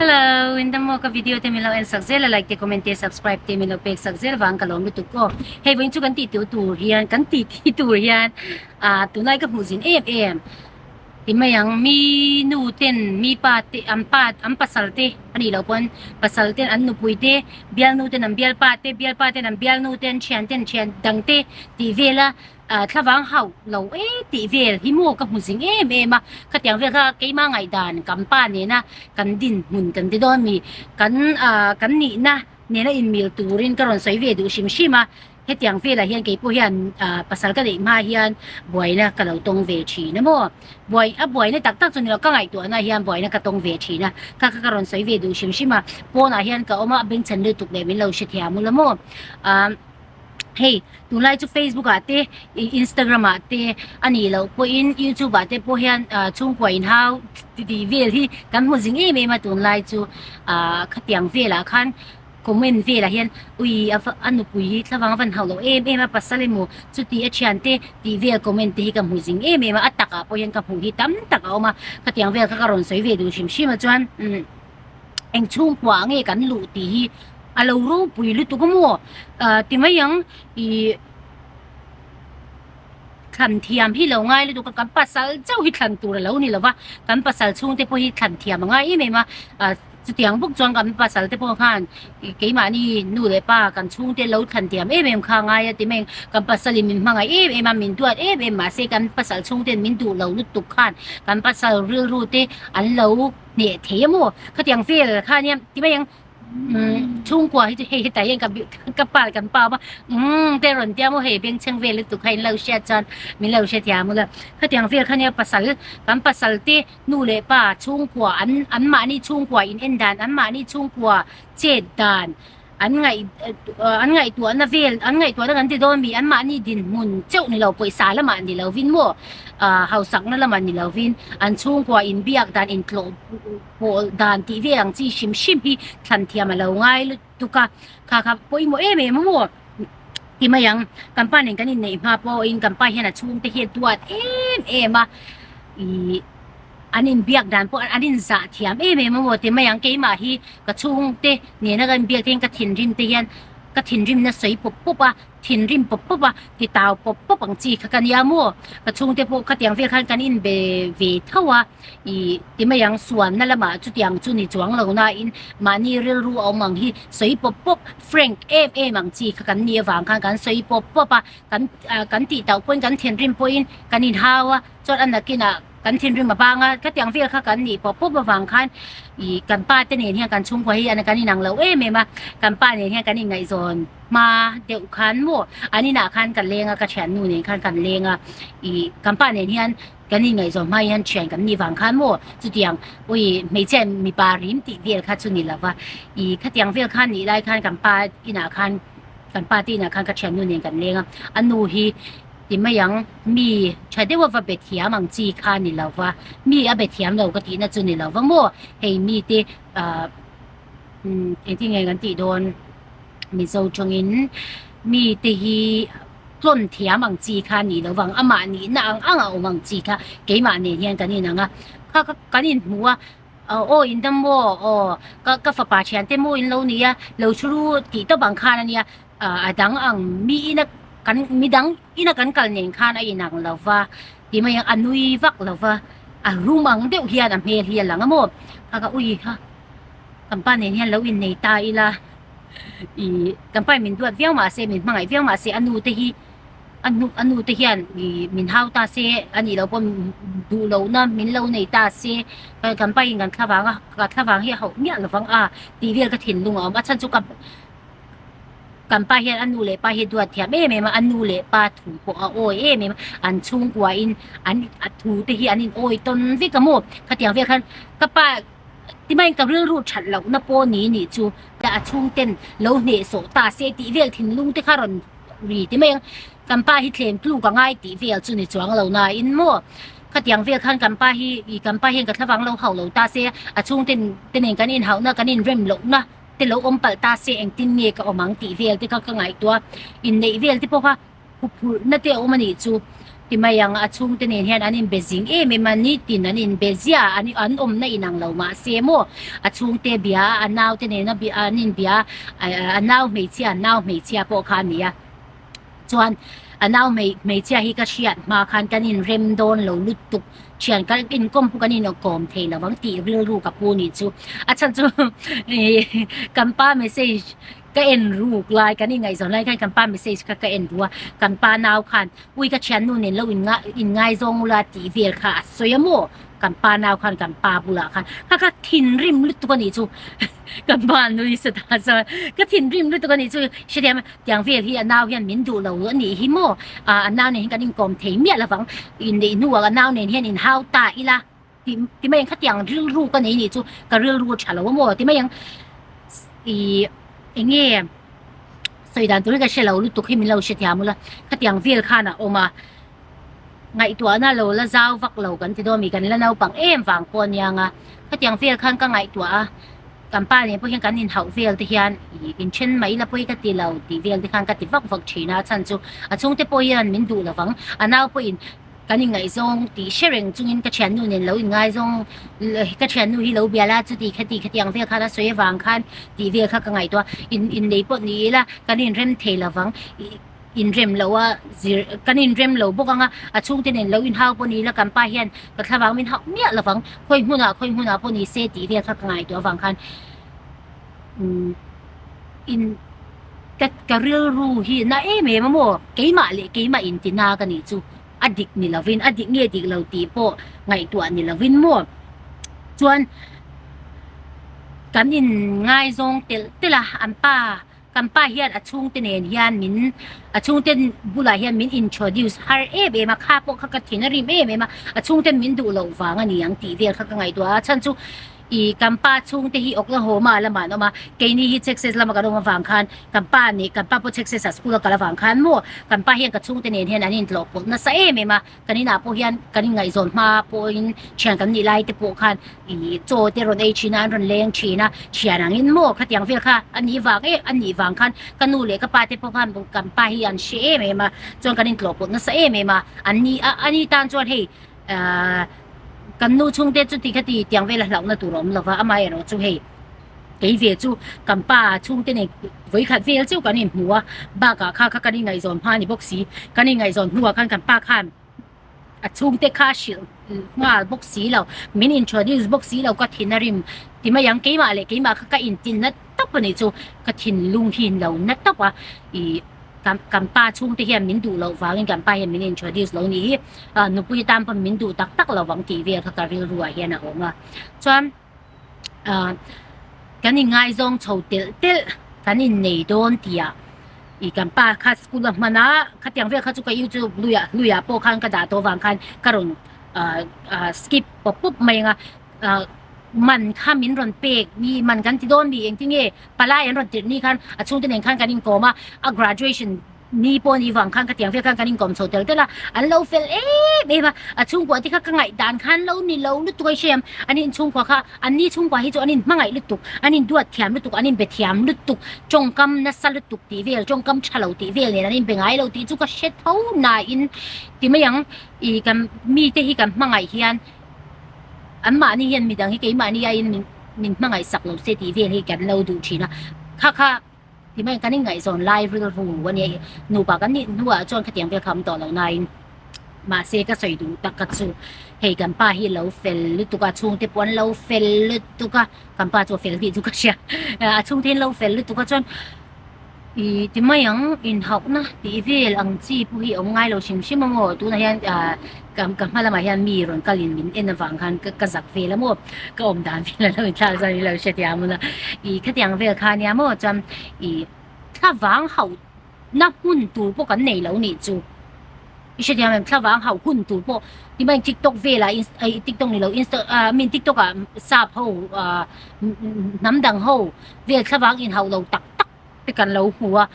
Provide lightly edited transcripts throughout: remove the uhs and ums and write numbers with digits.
Hello, in the mo ka video te milo en sakzel like te comment te subscribe te milo pek sakzel wang kalong lutuk ko. Hey win chu kan ti tu rian kan ti tu rian tunai ka muzin em ti mayang mi nu ten mi pa te am pasal te ani lo pon pasal ten an nu pui te bial nu ten am bial pa te am bial nu ten chen dang te ti vela thla wang hau lo ti vel hi mo ka muzing ma ka tiang vel ka ke ma ngai dan kam pa ne na kan din mun kan ti don mi kan ni na ne na in mil turin karon soi ve du shima he tiang ve la hian ke po hian pasal ka dei ma hian buai na ka lo tong ve chi na mo buai na tak chun lo ka ngai tu na hian buai na ka tong ve chi na ka karon soi ve du shima po na hian ka oma beng chen le tuk le min lo shi thia mu la mo hey tulai chu Facebook ate Instagram ate ani lo po in YouTube ate po hian chung ko in how ti vel hi kan mo jing ma tulai chu khatiang vela khan comment vela hian ui anu pui tlawang van haulo ma pasale mo chu ti achiante ti vel comment hi ka mu jing ma ataka po hian ka hu hi tam taka oma khatiang vel ka karon soi ve du shim chuan eng chung kwa nge kan lu ti hi alo ro pui lu tu ko mo ti mayang I khan thiam hi lo ngai lu tu kan pasal chau hi khan tur lo ni lawa kan pasal chung te po hi khan thiam ngai ma chu tiang buk chuan kan pasal te po khan ke ma ni nu le pa kan chung te lo khan thiam kha ngai ti meng kan pasal min mangai ma min tuat ma se kan pasal chung te min du lo nu tu khan kan pasal ril ru te an lo ne themo ka tiang fel kha ni ti mayang chung qua hi he tai yang ka pa kan pa ba te ron tia mo he beng cheng ve lu tu khai lo sha chan min lo sha tia mo la kha tiang ve kha ne pasal kan pasal te nu le pa chung qua an ma ni chung qua in en dan an ma ni chung qua che dan an ngai tu an vel an ngai tu kan ti don mi an ma ni din mun cheu ni lo poi sa la ma ni lo vin mo hau sak na la ma ni lo vin an chung qua in biak dan in klo pol dan ti ve ang chi shim hi than thiam lo ngai lu tu ka poi mo mo ti mayang kan pa nen kan in nei ma po in kan pa hian a chung te hi tuat ma I anin biak dan po anin za thiam mo te mayang ke ma hi ka chung te ne na kan biak ten ka thin rim te hian ka thin rim na soi pop thin rim pop ti taw pop ang chi ka kan ya mo ka chung te po ka tiang ve khan kan in be ve thawa I ti mayang suan na lama chu tiang chu ni chuang lo na in mani ril ru aw mang hi soi pop frank ang chi ka kan ni wang kan soi pop kan ti taw pon kan thin rim poin kan in hawa chot an nakina kan thin rim ma banga ka tiang vel kha kan ni pop wang khan I kan pa te ne hian kan chung ko hi an kan ni nang lo ma kan pa ne hian kan ni ngai zon ma deu khan mo ani na khan kan lenga ka chan nu ne khan kan lenga I kan pa ne hian kan ni ngai zon ma hian chen kan ni wang khan mo chu tiang ui mei chen mi pa rim ti vel kha chu ni lawa I kha tiang vel khan ni lai khan kan pa ina khan kan pa ti na khan ka chan nu ne kan lenga anu hi ti mayang mi chade wa va bethiam ang chi kha ni lawa mi a bethiam lo ka ti na chu ni lawa mo hei mi te ti ngai kan ti don mi zo chongin mi te hi plon thiam ang chi kha ni lawang ama ni na ang ang chi kha ke ma ne hian kan ni na nga kha kan in muwa in dam mo ka fa pa chian te mo in lo ni ya lo churu ti to bang kha na ni adang ang mi na kan midang ina kan kal nen khan ai nang lawa ti mayang anui vak lawa rumang deuh hian am hel hian langa mo ka ui ha kampa ne hian lo in nei ta ila I kampa min duat viau ma se min mangai viau ma se anu te hian min hau ta se ani lo pom du lo na min lo nei ta se kampa in kan thlawang hi ho mia lawang ti vel ka thin lunga ma chan chu kan pa hian anu le pa hi duat thiam ma anu le pa thu po oi ma an chung kwa in an thu te hi anin oi ton vi ka mo khatiang ve khan ka pa ti mai ka ril ru that lo na po ni chu da chung ten lo ne so ta se ti vel thin lung te kharon ri ti mai kan pa hi thlem tlu ka ngai ti vel chu ni chuang lo na in mo khatiang vel khan kan pa hian ka thlawang lo hau lo ta se a chung ten kan in hau na kan in rem lo na te lo pal ta se eng tin nge ka omang ti vel te ka ngai tua in nei vel te po kha pu na te omani chu ti mayang achung te nen hian anin bezing me mani tin anin bezia ani an na inang lo ma se mo achung te bia anaw te nen na bi anin bia anaw mei chia po khan nia chuan anaw mei chia hi ka hriat ma khan kanin rem don lo lutuk chian kan in kom pu kanin kom thei lawang ti ril ru ka pu ni chu achan chu kan pa message ka en ru lai kan ngai zon lai kan pa message ka en ruwa kan pa naw khan ui ka chian nu nen lo in ngai zong la ti vel kha soyamo kan pa naw khan kan pa bula khan ka thin rim lut tu ni chu kan pa nu is ta sa ka thin rim lut tu ni chu shediam tiang vel hi naw hian min du lo ni hi mo naw ne kan in kom thei mia lawang in de nu wa naw ne hian in hau ta ila ti mai kha tiang ril ru ka ni chu ka ril ru chalo mo ti mai nghe sợi đàn tôi cái xe lâu lúc khi mình lâu xe thiam là cái tiếng việt khan à oma ngày tuổi na lâu là giao vắc lâu gần thì đôi mình gần là nấu bằng em vàng con nhang à cái tiếng việt khan cái ngày tuổi cầm ba này bây giờ gần nhìn hậu việt thì hiện in chân mấy là bây cái tỷ lâu tỷ việt thì khan cái tỷ vắc vắc chỉ na chân chú chung thế bây giờ mình đủ là vắng nào bây giờ kaning ngai zong ti sharing chungin ka chan nu nen lo in ngai zong ka chan nu hi lo bia la chu ti khatiang ve kha la soi wang khan ti ve kha ka ngai to in nei po ni la kanin rem the la wang in rem lo wa kanin rem lo bo ka a chung te nen lo in hau po ni la kan pa hian ka thawang min hau mia la wang khoi huna po ni se ti ve kha ka ngai to wang khan in ka real ru hi na me mo ke ma in ti na ka ni chu adik ni lovin adik nge dik lo ti po ngai tua ni lovin mo chuan kan in ngai zong tela kan pa hian achung te nen hian min achung ten bula hian min introduce har be ma kha po kha ka thinari me ma achung ten min du lo wanga ni ang ti vel kha ka ngai tua chan chu i kampa chung te hi Oklahoma la ma no ma ke ni hi Texas la ma ka ma wang khan kampa po Texas school ka la wang khan mo kampa hian ka chung te nen hian anin tlo po na sa me ma kanina po hian kanin ngai zon ma po in chiang kan ni lai te po khan i cho te ron ei china ron leng china chianang in mo khatiang vel kha ani wang khan kanu le ka pa te po khan kampa hi an she me ma chon kanin tlo po na sa me ma ani tan chon hei kan nu chung te chu ti khati tiang ve la hlaw na turom lova amai ro chu hei ke ve chu kan pa chung te ne voi khat vel chu kan in hmuwa ba ka kha kan ngai zon pha ni boxi kan ngai zon hnuwa kan pa khan a chung te kha shil nga boxi lo min introduce boxi lo ka thinarim ti ma yang ke ma ka in tin na tap ni chu ka thin lung hin lo na tap a i kan pa chung te hian min du lo wangin kan pa hian min introduce lo ni nu pui tam pa min du tak lo wang ti ve kha ka ril ruwa hian a oma chuan kan in ngai zong chho tel kan in nei don tia i kan pa kha school mana khatiang ve kha chu ka YouTube luya po khan ka da to wang khan karon skip pop mai ngaมันข้ามินรอนเปกมีมันกันที่โดนมีเองที่เงี้ยปลายรอนติดนี่คันช่วงที่หนึ่งคันกันนิงโกมาgraduation นี่ปนี่วังคันกระเทียมเพื่อกันนิงโกมโซเตลแต่ละอันเราเฟลเบมาช่วงกว่าที่ข้ากังไงด่านคันเรานี่เราลุตัวเชียมอันนี้ช่วงกว่าค่ะอันนี้ช่วงกว่าที่จะอันนี้มั่งไงลุตุกอันนี้ดวดเทียมลุตุกอันนี้เบ็ดเทียมลุตุกจงกำนัสลุตุกตีเวลจงกำฉลาตีเวลเนี่ยอันนี้เป็นไงเราตีจุกเช็ดเท่านาอินที่ไม่ยังอีกันมีที่ที่กันมั่งไงเฮียนอันมานี่เห็นมีดังที่กี่มานี่ยันมันมั่งไงสักเราเสียทีเวียนให้กันเราดูทีนะค่ะที่ไม่กันนี่ไงสอนไลฟ์เรื่องวันนี้หนูปากันนี่หนูจนขยันไปคำต่อเราในมาเสียก็ใส่ดูตักกระชูให้กันป้าให้เราเฟลลุตุกช่วงที่ปวนเราเฟลลุตุกกันป้าจะเฟลที่ตุกเชียช่วงที่เราเฟลลุตุกจนที่ไม่ยังอินหักนะที่เวลอังจีผู้ที่องง่ายเราชิมโม่ตัวนั้นกับมาละมายันมีรอนกัลินมินเอ็นฟังกันก็จักเวลโม่ก็อมดานเวลเราอีกท่าใจเราเสียทีมันละขยันเวลคานี้โม่จำถ้าฟังเขานับหุ่นตัวพวกกันในเรานี่จูเสียทีมันถ้าฟังเขาหุ่นตัวพวกที่มันติ๊กต็อกเวลาติ๊กต็อกนี่เราอินสตามินติ๊กต็อกซาบเขาน้ำดังเขาเวลถ้าฟังอินเขาเราตักte kan lo huwa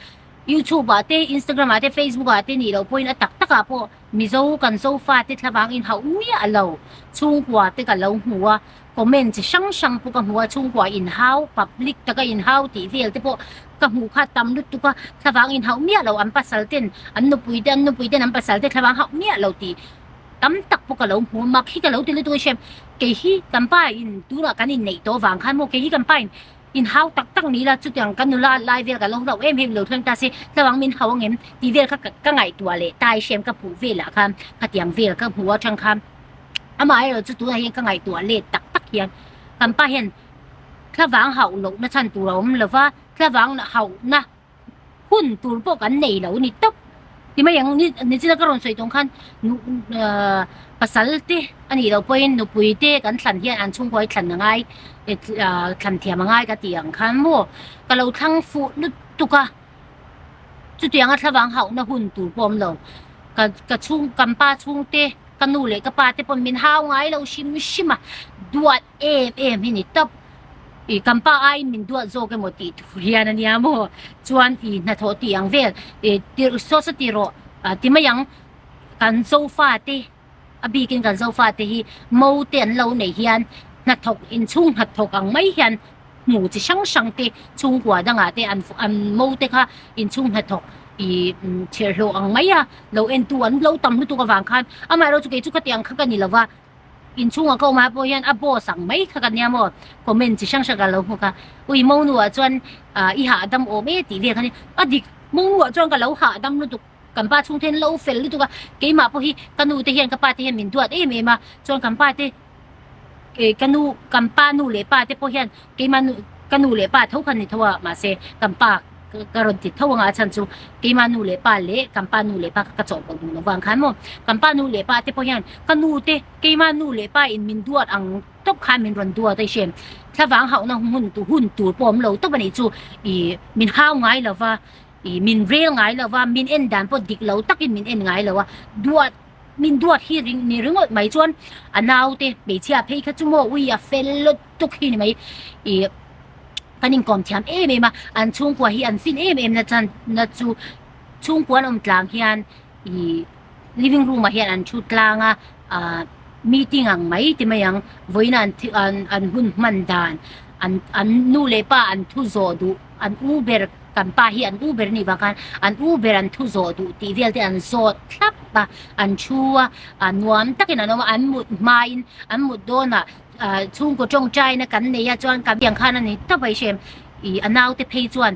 YouTube ate Instagram ate Facebook ate ni lo point atak taka po mizo kan so fa te thlawang in hau mi alo chung kwa te kan lo huwa ก็เมนจะช่างพวกกับหัวชุ่งกว่าอินเฮาปับลิกตะก็อินเฮาตีเวลแต่พวกกับหูข้าตำลุตุก็ถ้าฟังอินเฮาเมียเราอันปัสสัลเต้นอันนุปุยเต้นอันปัสสัลเต้นถ้าฟังเฮาเมียเราตีตำตักพวกกับเราหัวมักที่กับเราตีเลยตัวเชมเกี่ยกันป้าอินดูละกันอินในตัวฟังขันโมเกี่ยกันป้าอินเฮาตักนี้ละจุดอย่างกันนุลาไลเวลกับเราเอ็มเราทั้งตาเสถ้าฟังมินเฮาเงี้ยตีเวลก็ไงตัวเลยตายเชมกับผู้เวลละครับขัดอย่างเวลกับหัวจังคำอามาเราจะตัวเองก็ไงตัวเลยตักเฮียนกันป้าเห็นถ้าฟังเฮาเรานะฉันตัวเราหรือว่าถ้าฟังเฮานะหุ่นตัวพวกกันในเรานี่ต๊บที่ไม่ยังนี่ที่เราก็รอนสวยตรงขั้นภาษาเตอันนี้เราเป็นนุปุยเตกันขันเทียนอันชุ่มไว้ขันยังไงขันเทียมยังไงก็เตียงขันมั่วก็เราทั้งฟูนุตุกะจุดอย่างถ้าฟังเฮานะหุ่นตัวปอมเราก็ชุ่มกันป้าชุ่มเตกันนู่เลยก็ป้าเตปนมินเฮาไงเราชิมดวดที่นี่ต๊บอีกัมป้าไอมินดัวโจกันหมดตีทุเรียนนี่มั่วจวนอีนัทโตตีอังเวลตีรุโซสติโรที่ไม่ยังกันโซฟาเตอบีกินกันโซฟาเตฮีโมเตียนเราในเฮียนนัทกอินชุ่งนัทกอังไม่เฮียนหมูจะช่างเตชุ่งกว่าดังอาเตอันโมเตค่ะอินชุ่งนัทกอีเชื่อเราอังไม่อะเราเอ็นตัวเราตำตัวกับฟังคันอามาเราจุกจุกตีอังกันนี่ละว่าอินชุ่งก็มาพอยันอับบสั่งไม่กันเนี่ยมั่วคอมเมนต์จะช่างกันเราพวกค่ะอุ้ยโมนัวจวนอีหาดำโอเมตีเรียกกันนี่อดีโมนัวจวนกันเราหาดำลุตุกันป้าชุ่งเทนเราเฟลลุตุกะเกี่ยมาพอฮีกันนูเทียนกับป้าเทียนมินตัวเมมาจวนกันป้าเตกันป้านูเลป้าเตพอยันเกี่ยมากันนูเลป้าเท่ากันนี่เท่ามาเซกันป้าการันตีเท่าว่าฉันจูกี่มานูเลป้าเล่กัมปานูเลป้ากระจกกันดูวางขันมั้งกัมปานูเลป้าเตพอยันกันนูเตกี่มานูเลป้าอินมินดัวอังตบขันมินรันดัวได้เช่นถ้าฟังเขานะหุ่นตัวปอมเราต้องไปนี่จูอีมินห้าวไงแล้วว่าอีมินเรียงไงแล้วว่ามินเอ็นดันพอดิกเราตักอินมินเอ็นไงแล้วว่าดัวมินดัวที่นี่รึงไม่ชวนอันนาวเตไปเชียเพย์ขจุโมวิยาเฟลตุกที่นี่ไหมอีกันยิ่งก่อนเทียมมาอันช่วงกว่าที่อันฟินนะจันนะจูช่วงกว่ากลางที่อันอี living room มาที่อันชุดกลางmeeting อังไม่ที่ไม่ยังวันนั้นอันหุ่นมันดานอันนู่เลยป้าอันทุโจดูอันอูเบอร์กันป้าที่อันอูเบอร์นี่บางกันอันอูเบอร์อันทุโจดูที่เดียวที่อันโซทับป้าอันชัวอันนวมตักกันนะว่าอันมุดไม้อันมุดโดนช่วงก็จงใจนะกันเนี่ยจวนกันอย่างข้านั่นนี่ต้องไปเชื่อมอันเอาแต่เพย์จวน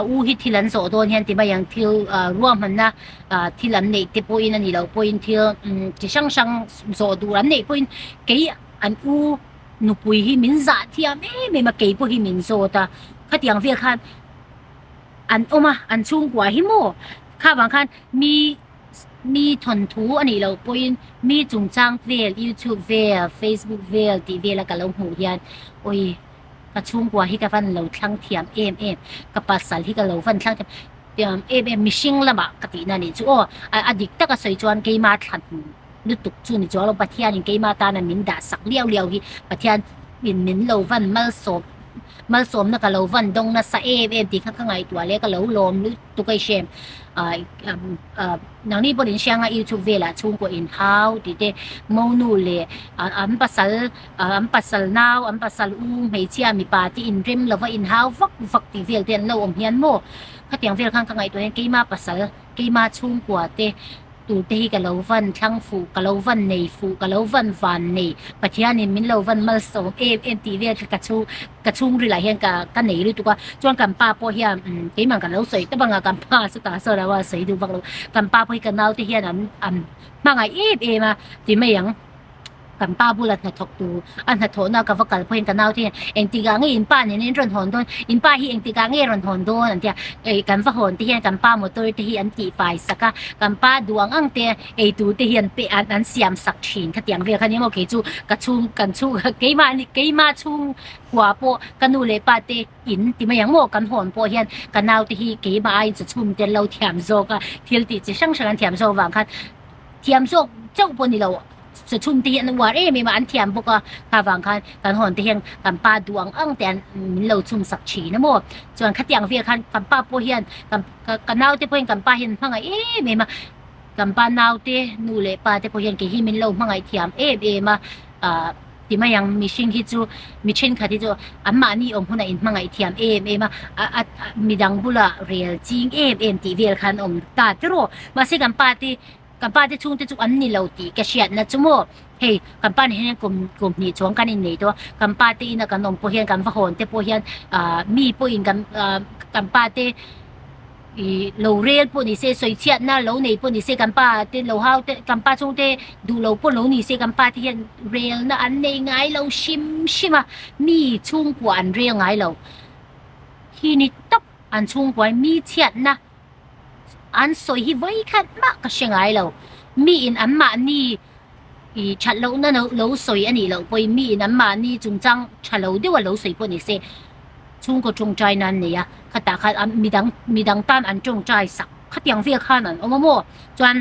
อูฮิตที่หลังโซโดนเห็นที่มาอย่างที่รวมมันนะที่หลังเนี่ยที่พอยนั่นนี่เราพอยที่ที่ช่างโซดูหลังเนี่ยพอยกี่อันอูนุปุยฮิมินซาที่ไม่มากี่พอยฮิมินโซตาข้าที่ยังเวียคันอันอันช่วงกว่าฮิโมข้าบางคันมีทนทูอันนี้เราพอยมีจุงจ้างเวล YouTube เวล Facebook เวลทีเวลแล้วก็เราหูยันโอ้ยกระชุ่มกว่าที่กับฟันเราทั้งเทียมกับภาษาที่กับเราฟันทั้งเทียมมิชิงละมะกตินั่นนี่จู่อดีตตะก็ใส่จวนเกมาทันนึกตุกจู่นี่จู่เราปะเทียนเกมาตานั่นมินด่าสักเลี้ยวที่ปะเทียนมินเราฟันมาสมนักเราวันดงนัสที่ข้างไงตัวเล็กก็เราลมนึกตุกไอเชมนังนี้บริเวณเชียงยูทูบเวล่ะช่วงกว่าอินเฮาที่เดโมนูเลยอันปัสสาวนาอันปัสสาวไม่เชื่อมีปาที่อินริมแล้วว่าอินเฮาฟักที่เวลเตียนเราอมเฮียนโมข้าเตียงเวลข้างไงตัวนี้กี่มาปัสสาวกี่มาช่วงกว่าเตตูเตะกับเราวันทั้งฟูกับเราวันในฟูกับเราวันในปัจจัยนี้มินเราวันมาสมทีเวียกระชุ่มหรือหลายเห็นกันไหนหรือตัวจวนกันป้าพอเฮียกี่มันกันเราใส่แต่บางกันป้าสุดท้ายสุดแล้วว่าใส่ดูบางเรากันป้าพอกันเราที่เฮียนั้นมาไงมาที่ไม่ยังกันป้าบุรุษนัทตูอันนัทโถนากับฟักกันพอเห็นกันเอาที่เองตีกางอินป้าเนี่ยนี่รอนหอนโดนอินป้าที่เองตีกางรอนหอนโดนอันที่กันฟักหอนที่เห็นกันป้าหมดตัวที่อันตีไฟสักกันป้าดวงอังเตตูที่เห็นเป็นอันเสียมสักชินขัดยังเวียคันนี้มาเกจูกระชุ่มกี่มาชุ่มหัวโปกันดูเลยป้าเตอินที่ไม่ยังโมกันหอนพอเห็นกันเอาที่กี่มาไอจะชุ่มเดเราเทียมโซกเที่ยวติจะช่างกันเทียมโซวางคันเทียมโซเจ้าปนนี่เราจะชุ่มที่เห็นว่ามีมาอันเทียมพวกข้าฟังกันกันหอนที่เห็นกันป้าดวงอังแต่เราชุ่มสักฉีนะโมส่วนขัดยังเวียคันกันป้าโปเฮียนกันนาวที่พอเห็นกันป้าเห็นพังไงมีมากันป้านาวที่นูเลยป้าที่พอเห็นกี่หิมินเราพังไงเทียมมา ที่ไม่ยังมีชิงที่จูมีเช่นค่ะที่จูอันมานี่อมหุ่นอินมังไอเทียมมามีดังบุละเรียลจริงตีเวลคันตาที่รู้มาสิกันป้าที่ช่วงที่จูอันนี้เราตีกระเชียดนะจูโม่เฮ้กันป้าเนี่ยกลุ่มนี้ช่วงกันนี่ตัวกันป้าที่นักกันพวกเฮียนกันฝรั่งแต่พวกเฮียนมีพวกอินกันป้าที่老 real 半年些水切那老你半年些咁巴啲老烤啲咁巴中啲ดู老半老年些咁巴啲人 real 那อันนี้ไงเราชิมอ่ะมีช่วงกว่าอัน real ไงเราที่นี่ต๊บอันช่วงกว่ามีเทียนนะอันสวยที่ไว้ขัดมากก็เชียงไงเรามีอินอันมานี่ชัดเรานั่นเราสวยอันนี้เราไปมีอินอันมานี่จงจังชัดเราด้วยว่าเราสวย半年些ช่วงก็จงใจนั้นเนี่ยขัดตาขัดมีดังต้านอันจงใจสักขัดยังเฟียข้านั่นโม่จวน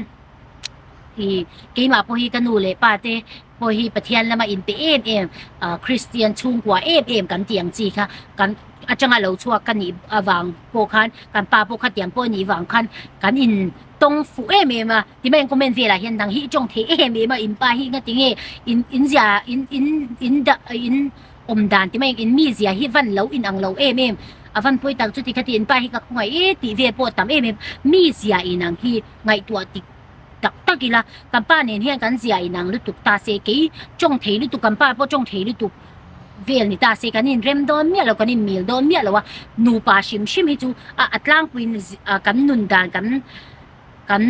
กี่มาพอฮีกันนูเลยป้าเต้พอฮีประเทศแล้วมาอินไปคริสเตียนช่วงกว่ากันเตียงจีค่ะกันอาจารย์เราชัวกันนี่วางโปคันกันป้าโปคัดเตียงโปนี่วางคันกันอินตรงฟูมาที่ไม่ก็ไม่เวลาเห็นดังฮีจงเทมาอินป้าฮีก็ติงอินเสียอินดานที่ไม่อินมีเสียฮิวันเราอินอังเราวันป่วยต่างจุดที่ขัดอินไปฮิกับไงตีเวปวดตามมีเสียอินอังฮีไงตัวติตักกีละกันป้าเนี่ยเฮียกันเสียอินอังลุตุกตาเสกีจงเทลุตุกันป้าพอจงเทลุตุเวลนี่ตาเสกันนินเรมโดนเมียเรากันนินมิลโดนเมียเราว่านูปาชิมให้จูอัตลังควินกันนุนดานกัน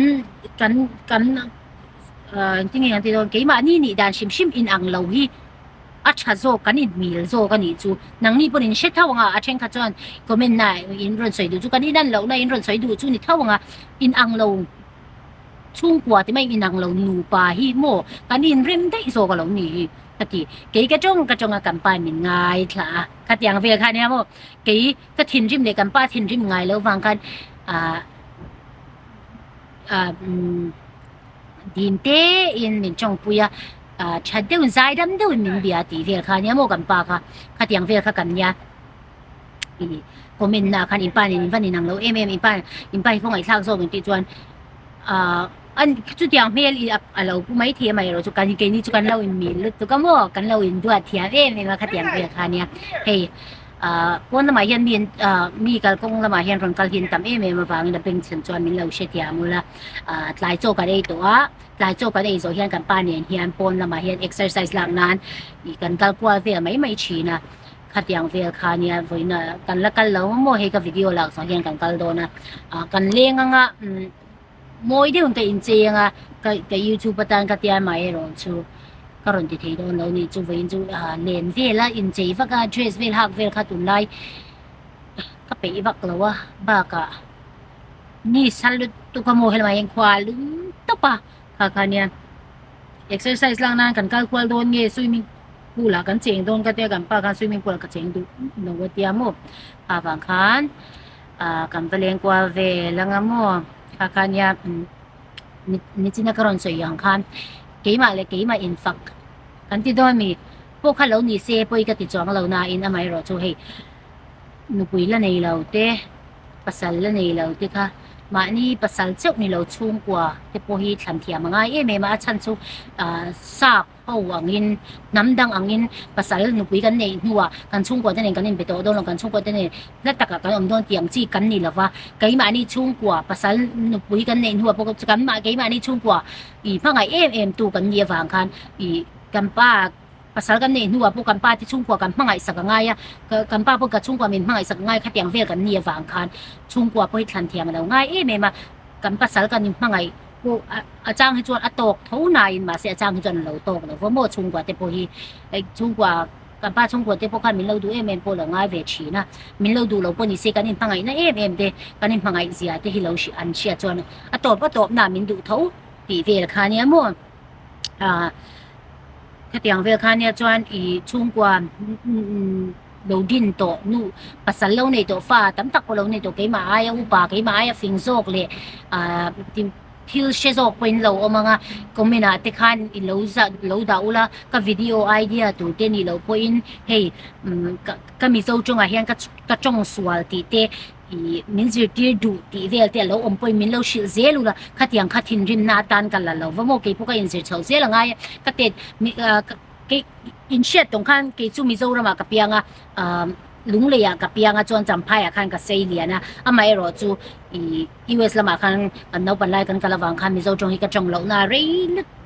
จริงๆที่โดนกี่มานี่ดานชิมอินอังเราฮีอาชาโซกันนี่มีลโซกันนี่จูนังนี่ปุ่นเช็ดเท่าว่าอาเชนขจรก็ไม่นายอินรอนสวยดูจูกันนี่นั่นเราในอินรอนสวยดูจูนี่เท่าว่าอินอังเราช่วงกว่าที่ไม่อินอังเราหนูป่าฮีโมกันอินเริ่มได้โซกันเรานี่กติกี่กระจงกันไปมีง่ายคลาขัดอย่างเวลาเนี่ยโมกี่ก็ทิ้งริมเด็กกันป้าทิ้งริมง่ายแล้วฟังกันดินเตอินจงปุยชัดเดียวใจดำเดียวมินเบียตีเวลค่ะเนี่ยโมกันปาค่ะขัดยังเวลค่ะกันเนี่ยก็มินนะคันอินปานี่ฟันนี่นังเราอินปาคงไอ้ทางโซ่เป็นตีจวนอันจุดยังเมลเราไม่เทียมเราจุกันยี่นี่จุกันเราอินมิลจุกันโมกันเราอินด้วยเทียมาขัดยังเวลค่ะเนี่ยเฮ้พวกน้ำมันเฮียนมีการกงน้ำมันเฮียนคนการเฮียนตามมาฟังนี่เป็นสัญจรมินเราเชียร์เทียมูละหลายโจกันได้ตัวหลายโจกันได้โซเฮียนกันป้าเนี่ยเฮียนปนน้ำมันเฮียน exercise หลังนั้นอีกันการกลัวเสียไม่ชีนะขัดยังเวลคาเนี่ยวันน่ะกันละกันเราโมเฮกับวิดีโอหลักโซเฮียนกันกันโดนะกันเลี้ยงอ่ะโมยที่มันก็อินเจียงอ่ะก็ YouTube ประทานกันเตียนมาเอรอนชูkaron ti thei don lo ni chu vein chu len vela in chei vaka dress vel hak vel kha tun lai ka pe vak lo wa ba ka ni salut tu ka mo hel ma yang khwa lu to pa kha nia exercise lang nan kan kal kwal don nge swimming pool la kan cheng don ka te kan pa kan swimming pool ka cheng du no wa tia mo pa bang khan kan veleng kwa ve lang mo kha nia ni china karon so yang khanกี่มาอินฟักกันที่โดนมีพวกเขาเหล่านี้เสียไปก็ติดจองเหล่านาอินอะไรหรอจูเฮนุปุยละในเราเต้ภาษาละในเราเต้ค่ะมานี่ภาษาเจ้าในเราชุ่มกว่าแต่พอฮีทันเทียมง่ายมาชันชูซากเอาอังอินน้ำดังอังอินภาษานุปุยกันในหัวกันชุ่มกว่าแต่ในกันนี่ไปโตโดนกันชุ่มกว่าแต่ในแล้วแต่กันอมโดนเตียงจี้กันนี่หรอวะกี่มานี่ชุ่มกว่าภาษานุปุยกันในหัวพวกกันมากี่มานี่ชุ่มกว่าอีพังไงตูกันเยี่ยฟังคันอีกันป้าภาษากันในหัวพวกกันป้าที่ชุ่มกว่ากันพังไงสักง่ายกันป้าพวกกันชุ่มกว่ามีพังไงสักง่ายขัดยังเวกันเยี่ยฟังคันชุ่มกว่าพวกทันเทียมเราง่ายมากันภาษากันพังไงกูอาจารย์ให้จวนอตกเท่าไหร่มาเสียอาจารย์ให้จวนเราตกเราเพราะโม่ชุ่มกว่าแต่พวกฮีชุ่มกว่ากันป้าชุ่มกว่าแต่พวกกันมีเราดูพวกเราง่ายเวชีนะมีเราดูเราพวกนี้เสียกันนี่พังไงนะเดกันนี่พังไงเสียแต่ที่เราอันเชียจวนอตกน่ามีดูเท่าตีเวลค่ะเนี่ยมั่วถ้าอย่างเวลาเนี่ยจวนอีชุ่มกว่าเราดินโตนู่ภาษาเราในตัวฟ้าตั้มตักเราในตัวกี่มาอุปากี่มาฟิงโซกเลยทิลเชโซกเป็นเราเอามาก็ไม่น่าแต่ขันเราดาวละกับวิดีโอไอเดียตัวเดนี่เราเป็นเฮ้ก็มีโซจงอาเฮียนก็จงสวลตีเตมินจะตีดูตีเวลเตเราอมไปมินเราชิเซลูละขัดยังขัดทินริมนาตันกันละเราว่าโมกี้พวกก็อินเซชเซลง่ายก็เต in shit tong khan ke chu Mizoram ka pianga lung le ya ka pianga chuan champhai a khan ka sei liana amai ro chu i US lama khan kan no pan lai kan kalawang khan Mizo chong hi ka chong lo na re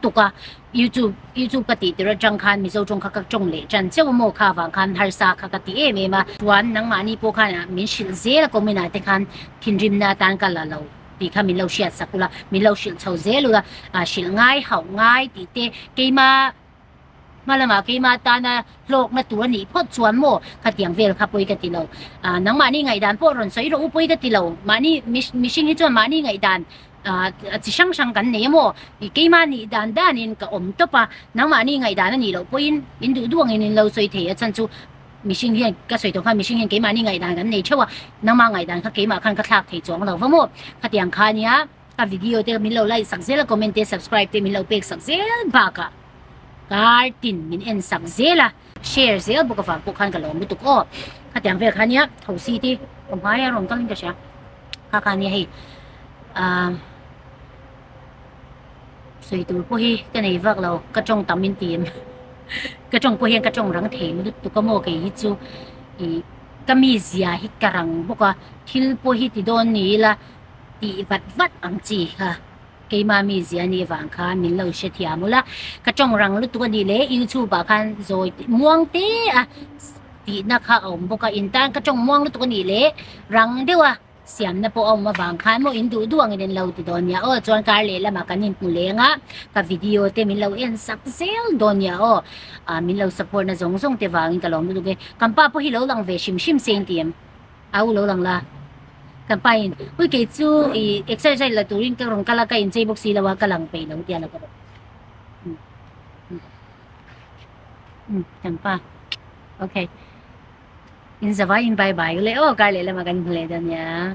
tuka YouTube ka ti tira chang khan Mizo chong ka chong le chan cheu mo kha wang khan har sa kha ka ti e me ma tuan nang mani po khan min shil zela ko mina te khan thinrim na tan ka la lo ti kha min lo shia sakula min lo shil chho zelula shil ngai hau ngai ti te keima malama keima ta na lok na tu ni phot chuan mo khatiang vel kha poi ka ti lo nang mani ngai dan po ron soi ro poi ka ti lo mani mishing hi chuan mani ngai dan chi sang sang kan ne mo i keima ni dan dan in ka om to pa nang mani ngai dan ni lo poin in du duang in lo soi the a chan chu mishing hian ka soi to kha mishing hian keima ni ngai dan kan nei chewa nang ma ngai dan kha keima khan ka thak thei chong lo mo khatiang kha nia ka video te min lo like sak zel comment te subscribe te min lo pek sak zel ba ka tin min en sak zela share zel bu ka fa bu khan ka lo mu tu ko khatiang ve khania thosi ti kom hai ron ka ling ka sha kha khania hi soi tu po hi cái này vak lo ka chong tam min tim ka chong po hian ka chong rang the mu tu ka mo ke hi chu i ka mi zia hi karang bu ka thil po hi ti don ni la ti vat ang chi ha cái mà mi zia ni wang kha min lo she thia mula ka chong rang lu tu ni le YouTube ba khan rồi muang te ti na kha om bu ka in tan ka chong muang lu tu ni le rang dewa siam na po ông mà vàng khai mo in du duang in lâu thì đồn nhà ô chọn cái lệ là mà cái nhìn cũng lệ ngá cái video thì mình lâu in sắc sale đồn nhà ô mình lâu support na giống giống thì vàng cái lòng được cái cầm pa po hi lâu lang về sim sen tiệm lâu lang la cầm pa in ui cái chú exercise là turin cái rong kala cái in chơi boxi là cái lang pe lâu tia là cái cầm pa okay in sa bye bye lệ ô cái lệ là mà cái lệ đồn nhà